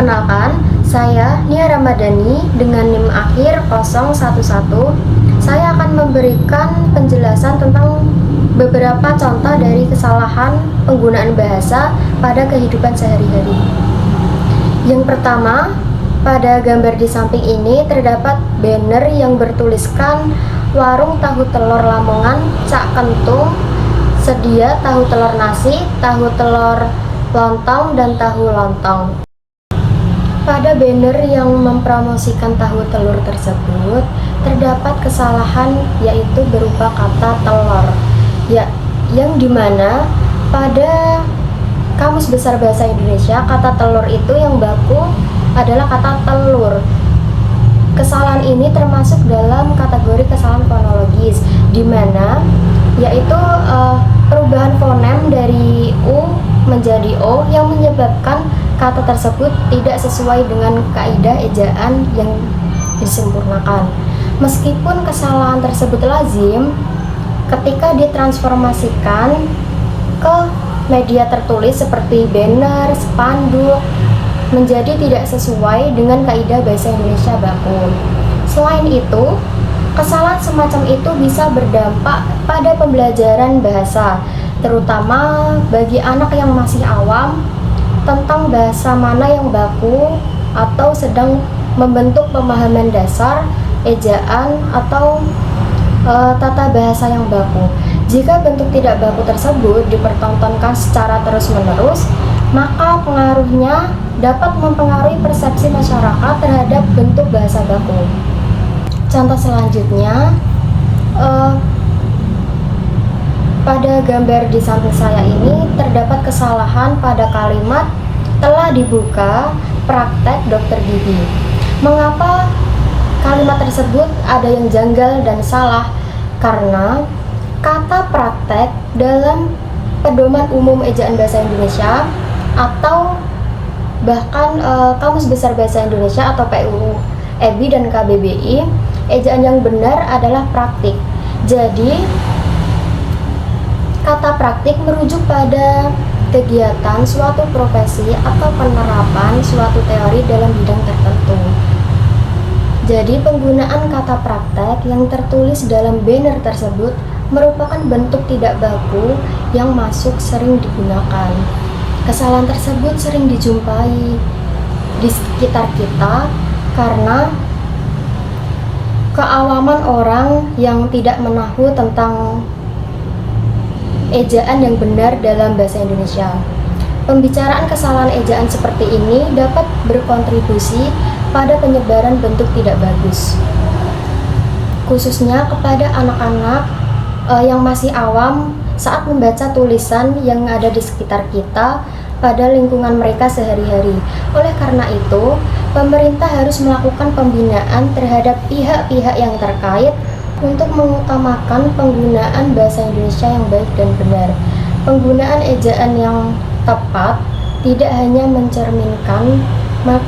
Perkenalkan, saya Nia Ramadhani dengan NIM akhir 011. Saya akan memberikan penjelasan tentang beberapa contoh dari kesalahan penggunaan bahasa pada kehidupan sehari-hari. Yang pertama, pada gambar di samping ini terdapat banner yang bertuliskan warung tahu telur Lamongan Cak Kentung, sedia tahu telur nasi, tahu telur lontong, dan tahu lontong. Pada banner yang mempromosikan tahu telur tersebut terdapat kesalahan, yaitu berupa kata telur, yang dimana pada Kamus Besar Bahasa Indonesia kata telur itu yang baku adalah kata telur. Kesalahan ini termasuk dalam kategori kesalahan fonologis, dimana yaitu perubahan fonem dari U menjadi O yang menyebabkan kata tersebut tidak sesuai dengan kaidah ejaan yang disempurnakan. Meskipun kesalahan tersebut lazim, ketika ditransformasikan ke media tertulis seperti banner, spanduk, menjadi tidak sesuai dengan kaidah bahasa Indonesia baku. Selain itu, kesalahan semacam itu bisa berdampak pada pembelajaran bahasa, terutama bagi anak yang masih awam tentang bahasa mana yang baku atau sedang membentuk pemahaman dasar, ejaan, atau tata bahasa yang baku. Jika bentuk tidak baku tersebut dipertontonkan secara terus-menerus, maka pengaruhnya dapat mempengaruhi persepsi masyarakat terhadap bentuk bahasa baku. Contoh selanjutnya, pada gambar di samping saya ini terdapat kesalahan pada kalimat telah dibuka praktek Dr. Didi. Mengapa kalimat tersebut ada yang janggal dan salah? Karena kata praktek dalam Pedoman Umum Ejaan Bahasa Indonesia atau bahkan Kamus Besar Bahasa Indonesia atau PUU EBI dan KBBI, ejaan yang benar adalah praktik. Jadi kata praktik merujuk pada kegiatan suatu profesi atau penerapan suatu teori dalam bidang tertentu. Jadi penggunaan kata praktek yang tertulis dalam banner tersebut merupakan bentuk tidak baku yang masuk sering digunakan. Kesalahan tersebut sering dijumpai di sekitar kita karena keawaman orang yang tidak menahu tentang ejaan yang benar dalam bahasa Indonesia. Pembicaraan kesalahan ejaan seperti ini dapat berkontribusi pada penyebaran bentuk tidak bagus, khususnya kepada anak-anak yang masih awam saat membaca tulisan yang ada di sekitar kita pada lingkungan mereka sehari-hari. Oleh karena itu, pemerintah harus melakukan pembinaan terhadap pihak-pihak yang terkait untuk mengutamakan penggunaan bahasa Indonesia yang baik dan benar. Penggunaan ejaan yang tepat tidak hanya mencerminkan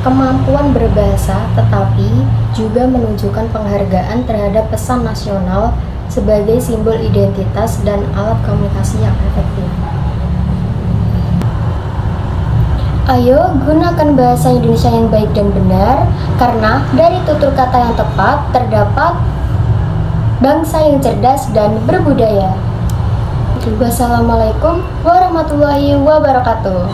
kemampuan berbahasa, tetapi juga menunjukkan penghargaan terhadap pesan nasional sebagai simbol identitas dan alat komunikasi yang efektif. Ayo gunakan bahasa Indonesia yang baik dan benar, karena dari tutur kata yang tepat terdapat bangsa yang cerdas dan berbudaya. Wassalamualaikum warahmatullahi wabarakatuh.